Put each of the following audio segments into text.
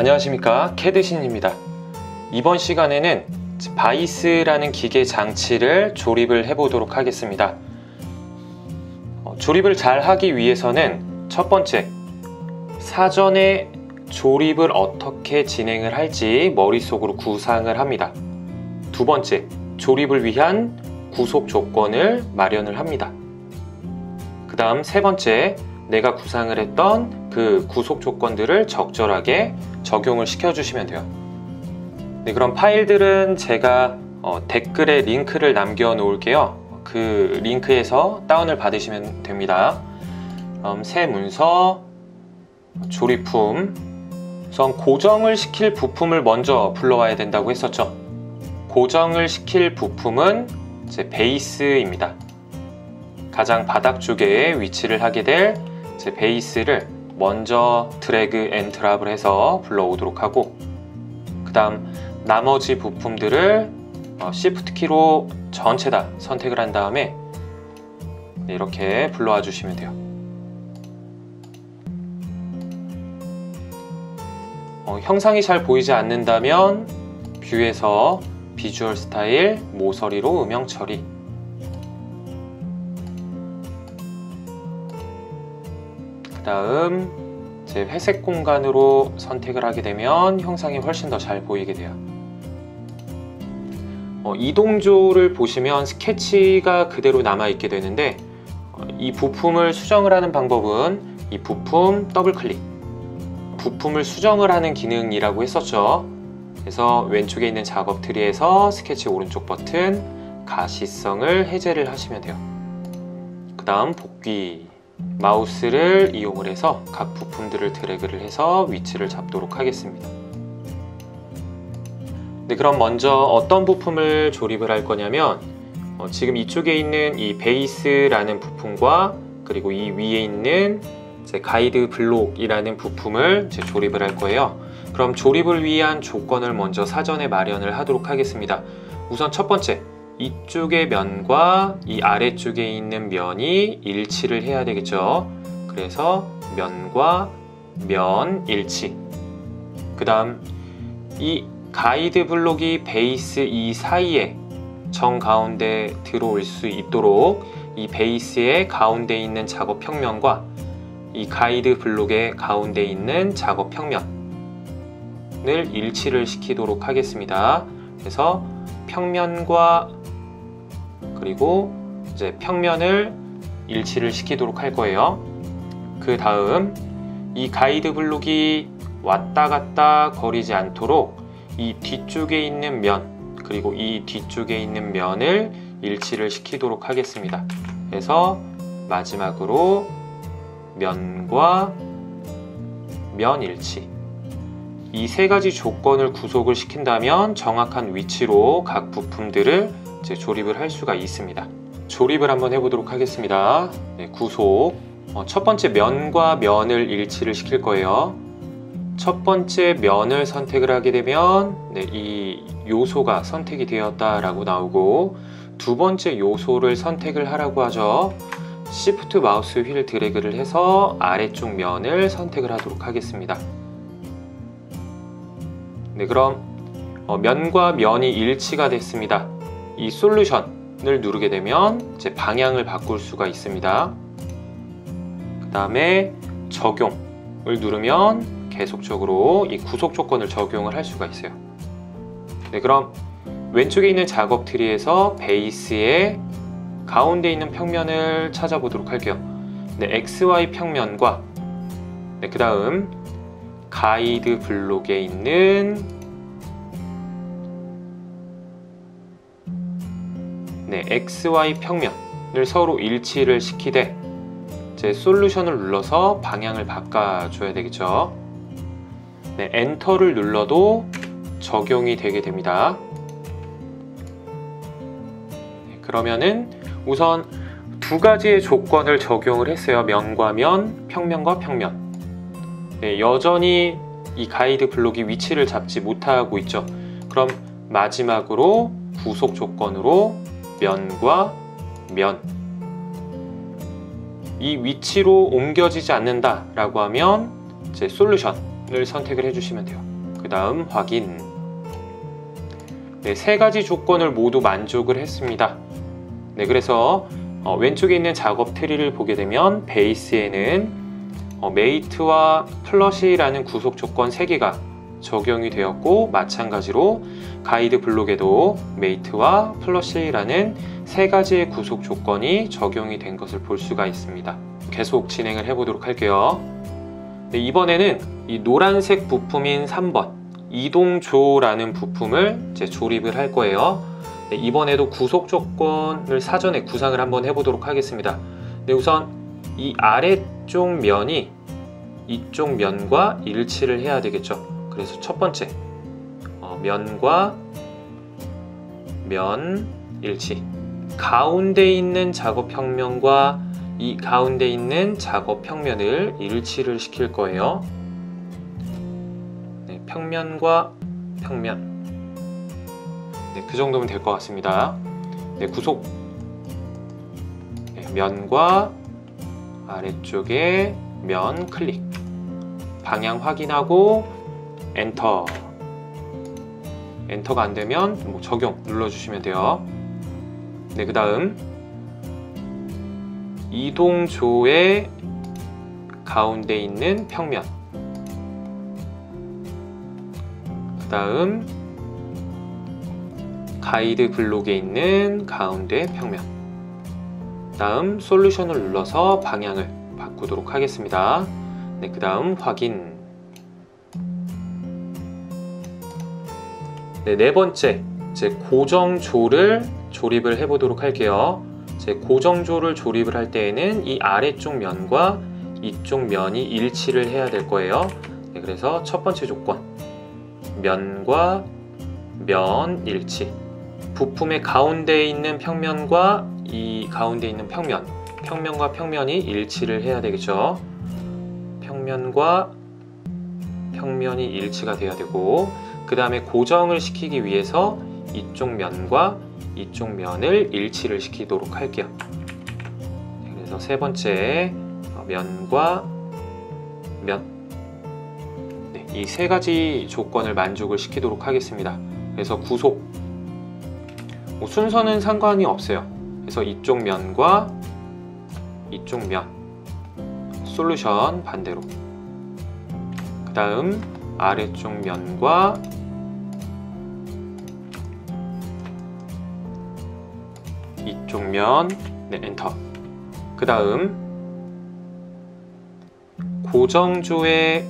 안녕하십니까, 캐드신입니다. 이번 시간에는 바이스라는 기계 장치를 조립을 해보도록 하겠습니다. 조립을 잘 하기 위해서는 첫 번째, 사전에 조립을 어떻게 진행을 할지 머릿속으로 구상을 합니다. 두 번째, 조립을 위한 구속 조건을 마련을 합니다. 그 다음 세 번째, 내가 구상을 했던 그 구속 조건들을 적절하게 적용을 시켜주시면 돼요. 네, 그럼 파일들은 제가 댓글에 링크를 남겨 놓을게요. 그 링크에서 다운을 받으시면 됩니다. 새 문서, 조립품, 우선 고정을 시킬 부품을 먼저 불러와야 된다고 했었죠. 고정을 시킬 부품은 제 베이스입니다. 가장 바닥 쪽에 위치를 하게 될 제 베이스를 먼저 드래그 앤 드랍을 해서 불러오도록 하고, 그 다음 나머지 부품들을 Shift 키로 전체 다 선택을 한 다음에 이렇게 불러와 주시면 돼요. 형상이 잘 보이지 않는다면 뷰에서 비주얼 스타일, 모서리로 음영 처리, 그 다음 제 회색 공간으로 선택을 하게 되면 형상이 훨씬 더 잘 보이게 돼요. 이동조를 보시면 스케치가 그대로 남아있게 되는데, 이 부품을 수정을 하는 방법은 이 부품 더블 클릭, 부품을 수정을 하는 기능이라고 했었죠. 그래서 왼쪽에 있는 작업 트리에서 스케치 오른쪽 버튼 가시성을 해제를 하시면 돼요. 그 다음 복귀, 마우스를 이용을 해서 각 부품들을 드래그를 해서 위치를 잡도록 하겠습니다. 네, 그럼 먼저 어떤 부품을 조립을 할 거냐면, 지금 이쪽에 있는 이 베이스라는 부품과 그리고 이 위에 있는 제 가이드 블록이라는 부품을 이제 조립을 할 거예요. 그럼 조립을 위한 조건을 먼저 사전에 마련을 하도록 하겠습니다. 우선 첫 번째, 이쪽의 면과 이 아래쪽에 있는 면이 일치를 해야 되겠죠. 그래서 면과 면 일치. 그 다음 이 가이드 블록이 베이스 이 사이에 정가운데 들어올 수 있도록 이 베이스의 가운데 있는 작업 평면과 이 가이드 블록의 가운데 있는 작업 평면을 일치를 시키도록 하겠습니다. 그래서 평면과 그리고 이제 평면을 일치를 시키도록 할 거예요. 그 다음 이 가이드 블록이 왔다 갔다 거리지 않도록 이 뒤쪽에 있는 면 그리고 이 뒤쪽에 있는 면을 일치를 시키도록 하겠습니다. 그래서 마지막으로 면과 면 일치, 이 세 가지 조건을 구속을 시킨다면 정확한 위치로 각 부품들을 이제 조립을 할 수가 있습니다. 조립을 한번 해보도록 하겠습니다. 네, 구속. 첫 번째 면과 면을 일치를 시킬 거예요. 첫 번째 면을 선택을 하게 되면 이 요소가 선택이 되었다라고 나오고, 두 번째 요소를 선택을 하라고 하죠. Shift 마우스 휠 드래그를 해서 아래쪽 면을 선택을 하도록 하겠습니다. 네, 그럼 면과 면이 일치가 됐습니다. 이 솔루션을 누르게 되면 이제 방향을 바꿀 수가 있습니다. 그 다음에 적용을 누르면 계속적으로 이 구속 조건을 적용을 할 수가 있어요. 네, 그럼 왼쪽에 있는 작업 트리에서 베이스의 가운데 있는 평면을 찾아보도록 할게요. 네, XY 평면과 그 다음 가이드 블록에 있는 XY 평면을 서로 일치를 시키되 제 솔루션을 눌러서 방향을 바꿔줘야 되겠죠. 네, 엔터를 눌러도 적용이 되게 됩니다. 네, 그러면은 우선 두 가지의 조건을 적용을 했어요. 면과 면, 평면과 평면. 네, 여전히 이 가이드 블록이 위치를 잡지 못하고 있죠. 그럼 마지막으로 구속 조건으로 면과 면, 이 위치로 옮겨지지 않는다 라고 하면 이제 솔루션을 선택을 해주시면 돼요. 다음 확인. 네, 세 가지 조건을 모두 만족을 했습니다. 네, 그래서 왼쪽에 있는 작업 트리를 보게 되면 베이스에는 메이트와 플러시라는 구속 조건 3개가 적용이 되었고, 마찬가지로 가이드 블록에도 메이트와 플러시라는 3가지의 구속 조건이 적용이 된 것을 볼 수가 있습니다. 계속 진행을 해보도록 할게요. 네, 이번에는 이 노란색 부품인 3번 이동조라는 부품을 이제 조립을 할 거예요. 네, 이번에도 구속 조건을 사전에 구상을 한번 해보도록 하겠습니다. 네, 우선 이 아래쪽 면이 이쪽 면과 일치를 해야 되겠죠. 그래서 첫 번째 면과 면 일치, 가운데 있는 작업 평면과 이 가운데 있는 작업 평면을 일치를 시킬 거예요. 네, 평면과 평면, 네, 그 정도면 될 것 같습니다. 네, 구속, 네, 면과 아래쪽에 면 클릭, 방향 확인하고 엔터. 엔터가 안 되면 적용 눌러주시면 돼요. 네, 그 다음 이동조의 가운데 있는 평면, 그 다음 가이드 블록에 있는 가운데 평면, 다음 솔루션을 눌러서 방향을 바꾸도록 하겠습니다. 네, 그 다음 확인. 네, 네 번째, 이제 고정조를 조립을 해 보도록 할게요. 이제 고정조를 조립을 할 때에는 이 아래쪽 면과 이쪽 면이 일치를 해야 될 거예요. 네, 그래서 첫 번째 조건, 면과 면 일치. 부품의 가운데에 있는 평면과 이 가운데 있는 평면, 평면과 평면이 일치를 해야 되겠죠. 평면과 평면이 일치가 돼야 되고, 그 다음에 고정을 시키기 위해서 이쪽 면과 이쪽 면을 일치를 시키도록 할게요. 그래서 세 번째 면과 면, 네, 이 세 가지 조건을 만족을 시키도록 하겠습니다. 그래서 구속, 순서는 상관이 없어요. 그래서 이쪽 면과 이쪽 면, 솔루션 반대로, 그 다음 아래쪽 면과 이쪽 면, 네, 엔터. 그 다음 고정조의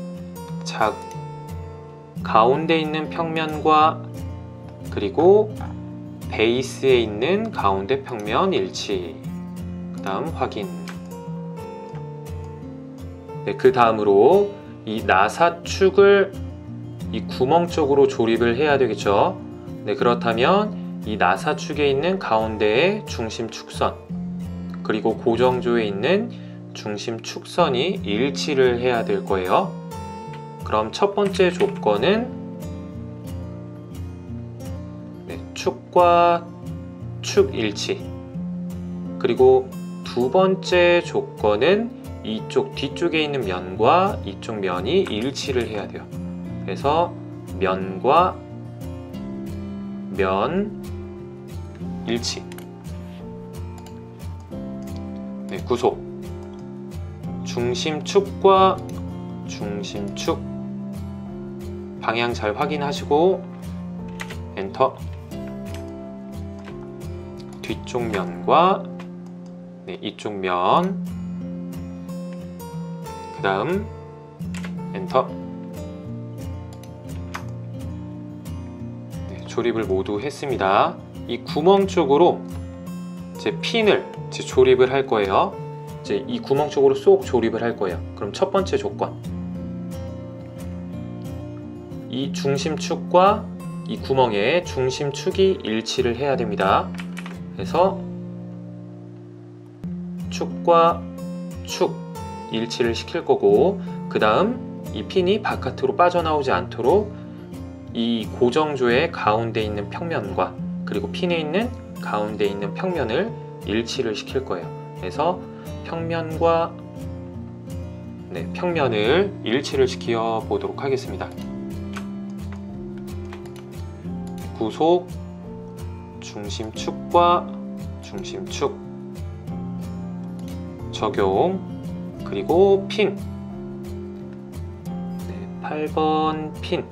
가운데 있는 평면과 그리고 베이스에 있는 가운데 평면 일치, 그 다음 확인. 네, 그 다음으로 이 나사축을 이 구멍 쪽으로 조립을 해야 되겠죠. 네, 그렇다면 이 나사축에 있는 가운데의 중심 축선, 그리고 고정조에 있는 중심 축선이 일치를 해야 될 거예요. 그럼 첫 번째 조건은, 네, 축과 축 일치. 그리고 두 번째 조건은 이쪽 뒤쪽에 있는 면과 이쪽 면이 일치를 해야 돼요. 그래서 면과 면 일치. 네, 구속, 중심축과 중심축 방향 잘 확인하시고 엔터. 뒤쪽 면과, 네, 이쪽 면, 그 다음 엔터. 네, 조립을 모두 했습니다. 이 구멍 쪽으로 이제 핀을 이제 조립을 할 거예요. 이제 이 구멍 쪽으로 쏙 조립을 할 거예요. 그럼 첫 번째 조건, 이 중심축과 이 구멍의 중심축이 일치를 해야 됩니다. 그래서 축과 축 일치를 시킬 거고, 그 다음 이 핀이 바깥으로 빠져나오지 않도록 이 고정조의 가운데 있는 평면과 그리고 핀에 있는 가운데 있는 평면을 일치를 시킬 거예요. 그래서 평면과, 네, 평면을 일치를 시켜 보도록 하겠습니다. 구속, 중심축과 중심축 적용, 그리고 핀. 8번 핀.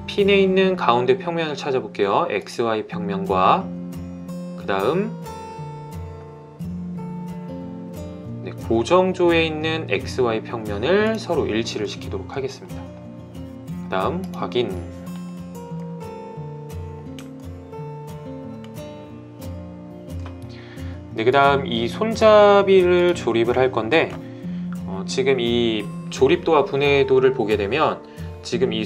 핀에 있는 가운데 평면을 찾아볼게요. XY 평면과 그 다음 고정조에 있는 XY 평면을 서로 일치를 시키도록 하겠습니다. 그 다음 확인. 그 다음 이 손잡이를 조립을 할 건데 지금 이 조립도와 분해도를 보게 되면 지금 이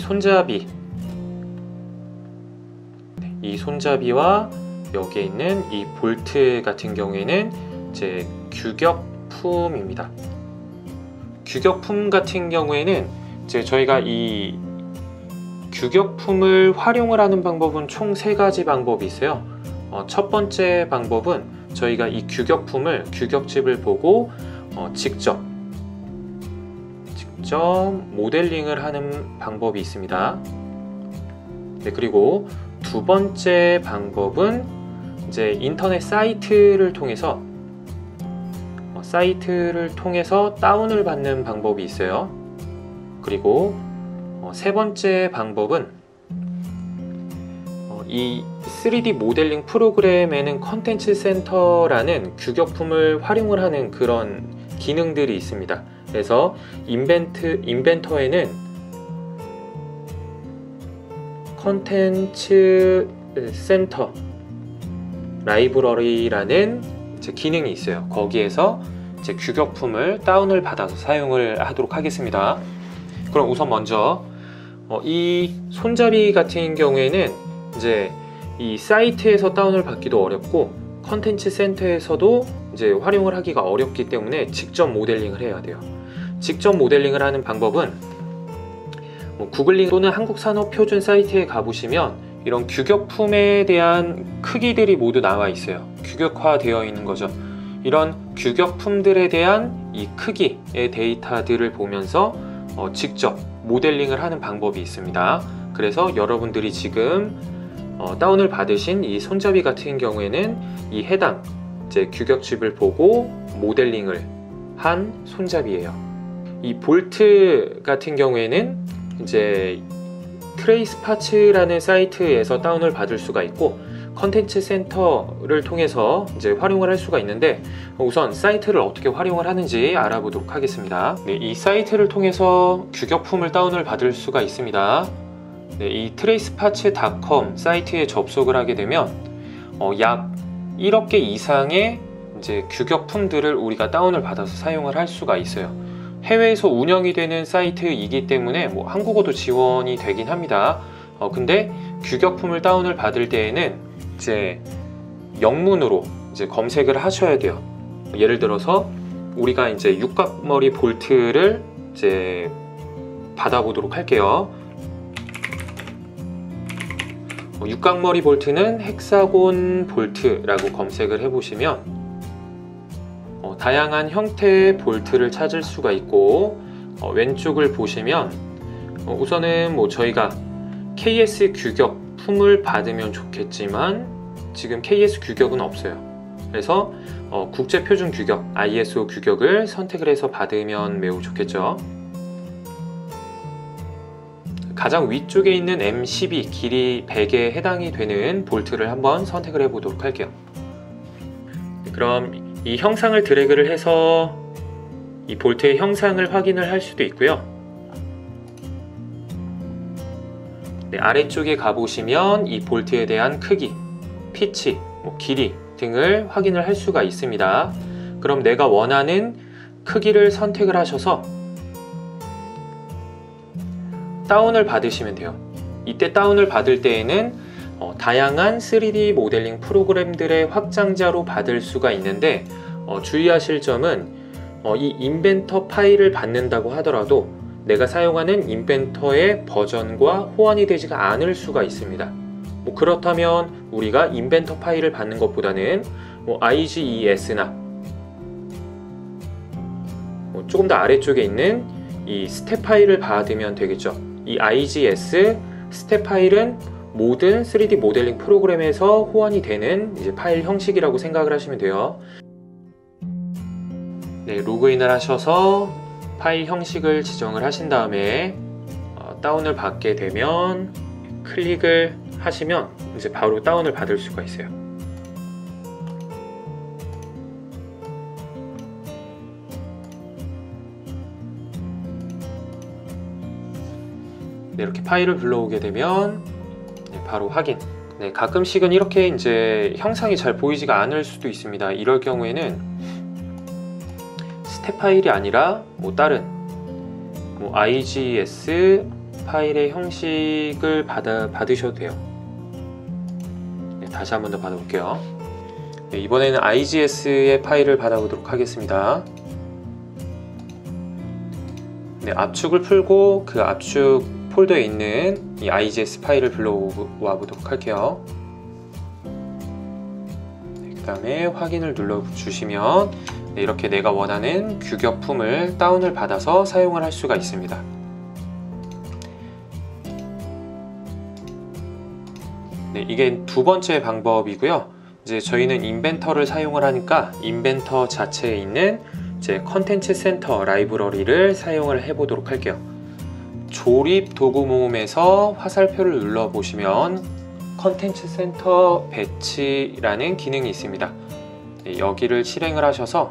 손잡이와 여기에 있는 이 볼트 같은 경우에는 이제 규격품입니다. 규격품 같은 경우에는 이제 저희가 이 규격품을 활용을 하는 방법은 총 3가지 방법이 있어요. 첫 번째 방법은 저희가 이 규격집을 보고 직접 모델링을 하는 방법이 있습니다. 그리고 두 번째 방법은 이제 인터넷 사이트를 통해서 다운을 받는 방법이 있어요. 그리고 세 번째 방법은 이 3D 모델링 프로그램에는 컨텐츠 센터라는 규격품을 활용을 하는 그런 기능들이 있습니다. 그래서 인벤터에는 컨텐츠 센터 라이브러리라는 기능이 있어요. 거기에서 이제 규격품을 다운을 받아서 사용을 하도록 하겠습니다. 그럼 우선 먼저 이 손잡이 같은 경우에는 이제 이 사이트에서 다운을 받기도 어렵고 컨텐츠 센터에서도 이제 활용을 하기가 어렵기 때문에 직접 모델링을 해야 돼요. 직접 모델링을 하는 방법은 구글링 또는 한국산업표준 사이트에 가보시면 이런 규격품에 대한 크기들이 모두 나와 있어요. 규격화되어 있는 거죠. 이런 규격품들에 대한 이 크기의 데이터들을 보면서 직접 모델링을 하는 방법이 있습니다. 그래서 여러분들이 지금 다운을 받으신 이 손잡이 같은 경우에는 이 해당 이제 규격집을 보고 모델링을 한 손잡이에요. 이 볼트 같은 경우에는 이제 트레이스파츠라는 사이트에서 다운을 받을 수가 있고 컨텐츠 센터를 통해서 이제 활용을 할 수가 있는데 우선 사이트를 어떻게 활용을 하는지 알아보도록 하겠습니다. 이 사이트를 통해서 규격품을 다운을 받을 수가 있습니다. 이 트레이스파츠.com 사이트에 접속을 하게 되면 약 1억 개 이상의 이제 규격품들을 우리가 다운을 받아서 사용을 할 수가 있어요. 해외에서 운영이 되는 사이트이기 때문에 한국어도 지원이 되긴 합니다. 근데 규격품을 다운을 받을 때에는 이제 영문으로 이제 검색을 하셔야 돼요. 예를 들어서 우리가 이제 육각머리 볼트를 이제 받아보도록 할게요. 육각머리 볼트는 헥사곤 볼트라고 검색을 해보시면 다양한 형태의 볼트를 찾을 수가 있고 왼쪽을 보시면 우선은 저희가 KS 규격품을 받으면 좋겠지만 지금 KS 규격은 없어요. 그래서 국제표준 규격 ISO 규격을 선택을 해서 받으면 매우 좋겠죠. 가장 위쪽에 있는 M12 길이 100에 해당이 되는 볼트를 한번 선택을 해 보도록 할게요. 그럼 이 형상을 드래그를 해서 이 볼트의 형상을 확인을 할 수도 있고요. 아래쪽에 가보시면 이 볼트에 대한 크기, 피치, 길이 등을 확인을 할 수가 있습니다. 그럼 내가 원하는 크기를 선택을 하셔서 다운을 받으시면 돼요. 이때 다운을 받을 때에는 다양한 3D 모델링 프로그램들의 확장자로 받을 수가 있는데 주의하실 점은 이 인벤터 파일을 받는다고 하더라도 내가 사용하는 인벤터의 버전과 호환이 되지가 않을 수가 있습니다. 그렇다면 우리가 인벤터 파일을 받는 것보다는 IGES나 조금 더 아래쪽에 있는 이 스텝 파일을 받으면 되겠죠. 이 IGS 스텝 파일은 모든 3D 모델링 프로그램에서 호환이 되는 이제 파일 형식이라고 생각을 하시면 돼요. 네, 로그인을 하셔서 파일 형식을 지정을 하신 다음에 다운을 받게 되면 클릭을 하시면 이제 바로 다운을 받을 수가 있어요. 네, 이렇게 파일을 불러오게 되면 바로 확인. 네, 가끔씩은 이렇게 이제 형상이 잘 보이지가 않을 수도 있습니다. 이럴 경우에는 스텝 파일이 아니라 다른 IGS 파일의 형식을 받으셔도 돼요. 네, 다시 한 번 더 받아볼게요. 네, 이번에는 IGS의 파일을 받아보도록 하겠습니다. 네, 압축을 풀고 그 압축 폴더에 있는 이 IGS 파일을 불러와 보도록 할게요. 네, 그 다음에 확인을 눌러주시면 네, 이렇게 내가 원하는 규격품을 다운을 받아서 사용을 할 수가 있습니다. 네, 이게 두 번째 방법이고요. 이제 저희는 인벤터를 사용을 하니까 인벤터 자체에 있는 이제 컨텐츠 센터 라이브러리를 사용을 해 보도록 할게요. 조립 도구 모음에서 화살표를 눌러 보시면 컨텐츠 센터 배치라는 기능이 있습니다. 네, 여기를 실행을 하셔서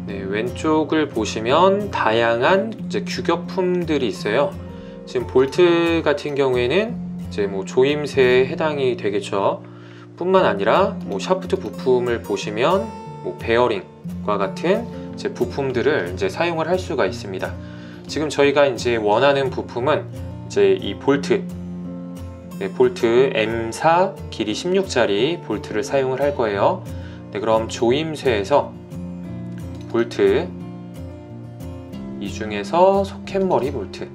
네, 왼쪽을 보시면 다양한 이제 규격품들이 있어요. 지금 볼트 같은 경우에는 이제 조임새에 해당이 되겠죠. 뿐만 아니라 샤프트 부품을 보시면 베어링과 같은 이제 부품들을 이제 사용을 할 수가 있습니다. 지금 저희가 이제 원하는 부품은 이제 이 볼트, 네, 볼트 M4 길이 16짜리 볼트를 사용을 할 거예요. 네, 그럼 조임쇠에서 볼트, 이 중에서 소켓머리 볼트,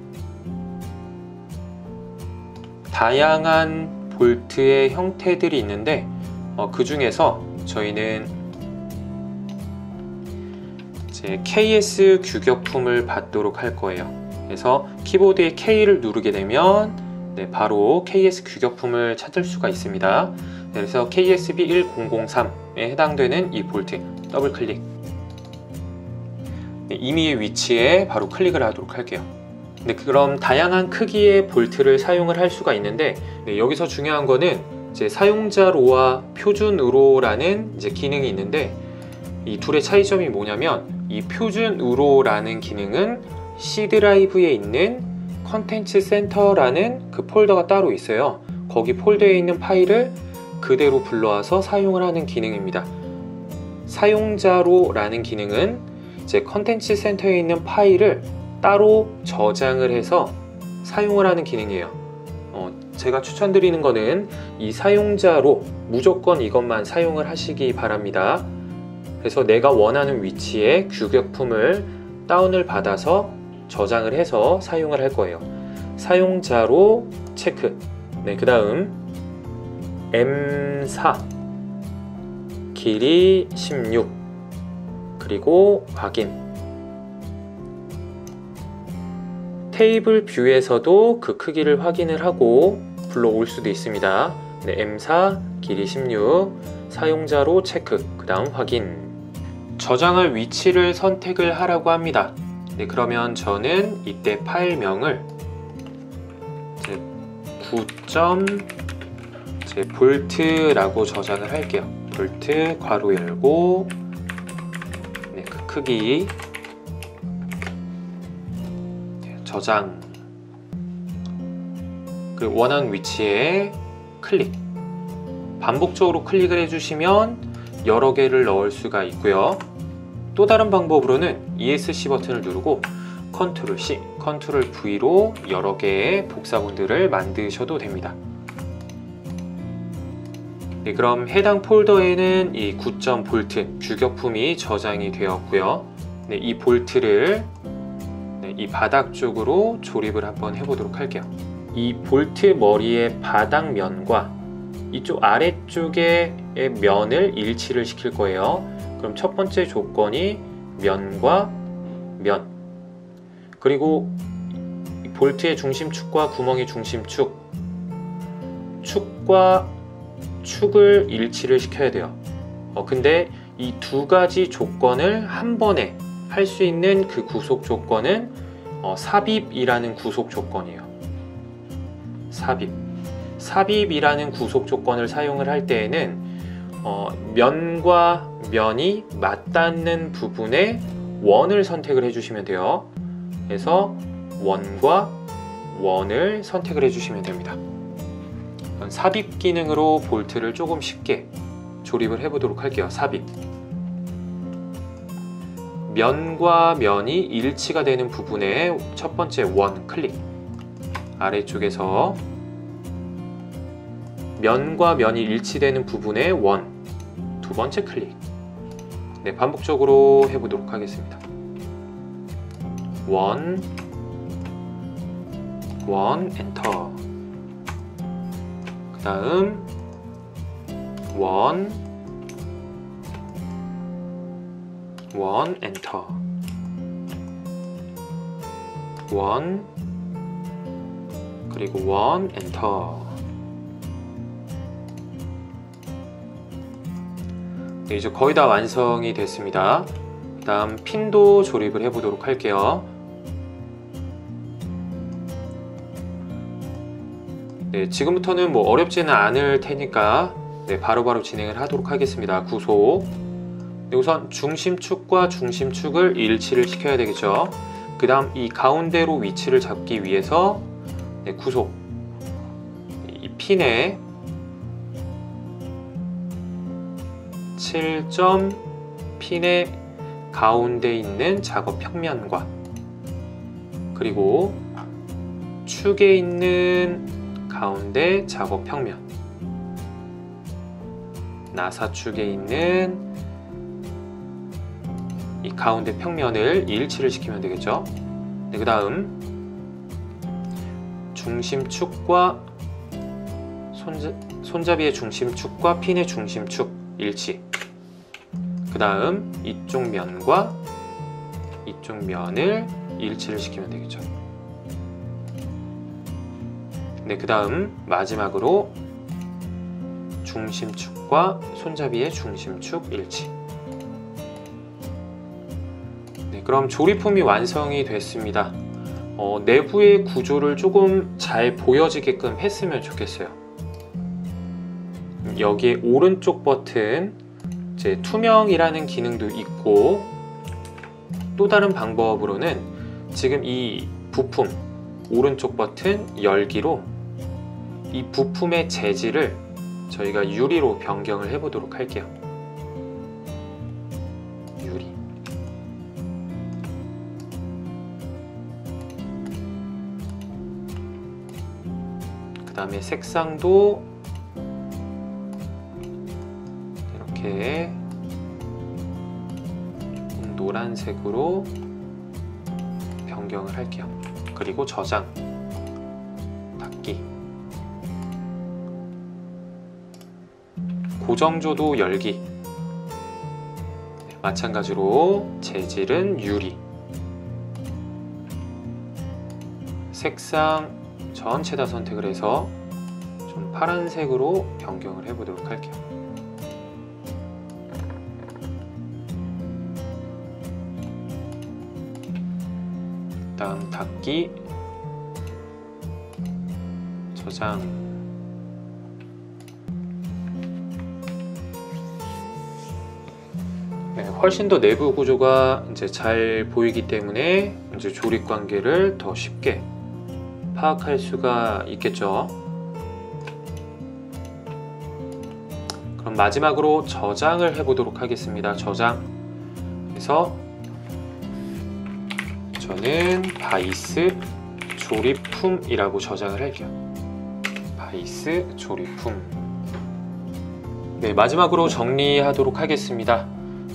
다양한 볼트의 형태들이 있는데 그 중에서 저희는 이제 KS 규격품을 받도록 할 거예요. 그래서 키보드에 K를 누르게 되면 네, 바로 KS 규격품을 찾을 수가 있습니다. 네, 그래서 KSB1003에 해당되는 이 볼트 더블 클릭. 네, 임의의 위치에 바로 클릭을 하도록 할게요. 네, 그럼 다양한 크기의 볼트를 사용을 할 수가 있는데 네, 여기서 중요한 거는 이제 사용자로와 표준으로라는 이제 기능이 있는데 이 둘의 차이점이 뭐냐면 이 표준으로라는 기능은 C 드라이브에 있는 컨텐츠 센터라는 그 폴더가 따로 있어요. 거기 폴더에 있는 파일을 그대로 불러와서 사용을 하는 기능입니다. 사용자로라는 기능은 이제 컨텐츠 센터에 있는 파일을 따로 저장을 해서 사용을 하는 기능이에요. 제가 추천드리는 거는 이 사용자로 무조건 이것만 사용을 하시기 바랍니다. 그래서 내가 원하는 위치에 규격품을 다운을 받아서 저장을 해서 사용을 할 거예요. 사용자로 체크. 네, 그 다음 M4 길이 16 그리고 확인. 테이블 뷰에서도 그 크기를 확인을 하고 불러올 수도 있습니다. 네, M4 길이 16 사용자로 체크, 그 다음 확인. 저장할 위치를 선택을 하라고 합니다. 네, 그러면 저는 이때 파일명을 9볼트라고 저장을 할게요. 볼트 괄호 열고 네, 그 크기 저장, 그 원하는 위치에 클릭. 반복적으로 클릭을 해주시면 여러 개를 넣을 수가 있고요. 또 다른 방법으로는 ESC 버튼을 누르고 Ctrl C, Ctrl V로 여러 개의 복사본들을 만드셔도 됩니다. 네, 그럼 해당 폴더에는 이 9볼트 규격품이 저장이 되었고요. 네, 이 볼트를 이 바닥 쪽으로 조립을 한번 해보도록 할게요. 이 볼트 머리의 바닥면과 이쪽 아래쪽의 면을 일치를 시킬 거예요. 그럼 첫 번째 조건이 면과 면, 그리고 볼트의 중심축과 구멍의 중심축 축과 축을 일치를 시켜야 돼요. 근데 이 두 가지 조건을 한 번에 할 수 있는 그 구속 조건은 삽입이라는 구속 조건이에요. 삽입이라는 구속 조건을 사용을 할 때에는 면과 면이 맞닿는 부분에 원을 선택을 해주시면 돼요. 그래서 원과 원을 선택을 해주시면 됩니다. 삽입 기능으로 볼트를 조금 쉽게 조립을 해보도록 할게요. 삽입. 면과 면이 일치가 되는 부분에 첫 번째 원 클릭. 아래쪽에서 면과 면이 일치되는 부분에 원. 두 번째 클릭. 네, 반복적으로 해보도록 하겠습니다. 원, 엔터. 그 다음 원, 엔터. 원, 그리고 원, 엔터. 네, 이제 거의 다 완성이 됐습니다. 그 다음 핀도 조립을 해보도록 할게요. 네, 지금부터는 뭐 어렵지는 않을 테니까 네, 바로바로 진행을 하도록 하겠습니다. 구속. 네, 우선 중심축과 중심축을 일치를 시켜야 되겠죠. 그 다음 이 가운데로 위치를 잡기 위해서 네, 구속. 이 핀에 7점 핀의 가운데 있는 작업 평면과 그리고 축에 있는 가운데 작업 평면, 나사축에 있는 이 가운데 평면을 일치를 시키면 되겠죠. 네, 그 다음 중심축과 손잡이의 중심축과 핀의 중심축 일치. 그 다음 이쪽 면과 이쪽 면을 일치를 시키면 되겠죠. 네, 그 다음 마지막으로 중심축과 손잡이의 중심축 일치. 네, 그럼 조립품이 완성이 됐습니다. 내부의 구조를 조금 잘 보여지게끔 했으면 좋겠어요. 여기에 오른쪽 버튼 이제 투명이라는 기능도 있고, 또 다른 방법으로는 지금 이 부품 오른쪽 버튼 열기로 이 부품의 재질을 저희가 유리로 변경을 해 보도록 할게요. 유리. 그 다음에 색상도 이렇게 노란색으로 변경을 할게요. 그리고 저장, 닫기. 고정조도 열기. 마찬가지로 재질은 유리. 색상 전체 다 선택을 해서 좀 파란색으로 변경을 해 보도록 할게요. 다음 닫기, 저장. 네, 훨씬 더 내부 구조가 이제 잘 보이기 때문에 이제 조립 관계를 더 쉽게 파악할 수가 있겠죠. 그럼 마지막으로 저장을 해보도록 하겠습니다. 저장. 그래서 저는 바이스 조립품이라고 저장을 할게요. 바이스 조립품. 네, 마지막으로 정리하도록 하겠습니다.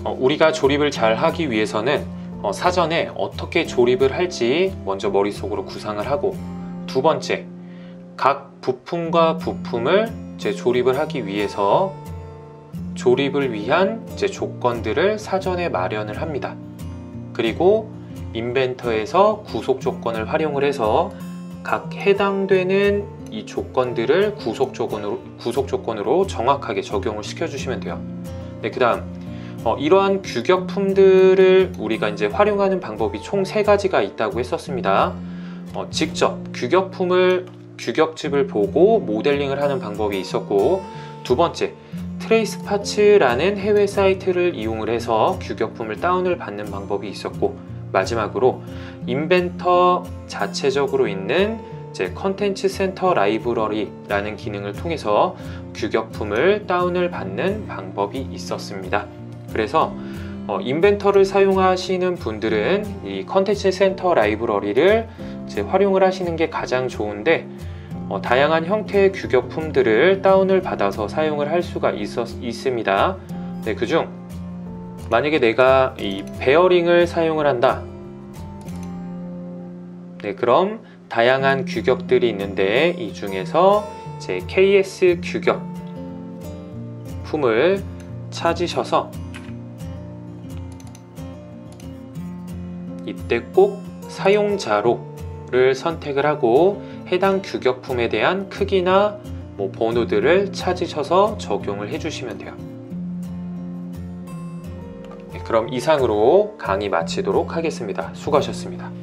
우리가 조립을 잘 하기 위해서는 사전에 어떻게 조립을 할지 먼저 머릿속으로 구상을 하고, 두 번째, 각 부품과 부품을 조립을 하기 위해서 조립을 위한 조건들을 사전에 마련을 합니다. 그리고 인벤터에서 구속 조건을 활용을 해서 각 해당되는 이 조건들을 구속 조건으로 정확하게 적용을 시켜주시면 돼요. 네, 그 다음 이러한 규격품들을 우리가 이제 활용하는 방법이 총 3가지가 있다고 했었습니다. 직접 규격집을 보고 모델링을 하는 방법이 있었고, 두 번째, 트레이스파츠라는 해외 사이트를 이용을 해서 규격품을 다운을 받는 방법이 있었고, 마지막으로 인벤터 자체적으로 있는 이제 컨텐츠 센터 라이브러리라는 기능을 통해서 규격품을 다운을 받는 방법이 있었습니다. 그래서 인벤터를 사용하시는 분들은 이 컨텐츠 센터 라이브러리를 이제 활용을 하시는 게 가장 좋은데, 다양한 형태의 규격품들을 다운을 받아서 사용을 할 수가 있습니다. 네, 그중 만약에 내가 이 베어링을 사용을 한다. 네, 그럼 다양한 규격들이 있는데 이 중에서 이제 KS 규격품을 찾으셔서 이때 꼭 사용자로를 선택을 하고 해당 규격품에 대한 크기나 번호들을 찾으셔서 적용을 해주시면 돼요. 네, 그럼 이상으로 강의 마치도록 하겠습니다. 수고하셨습니다.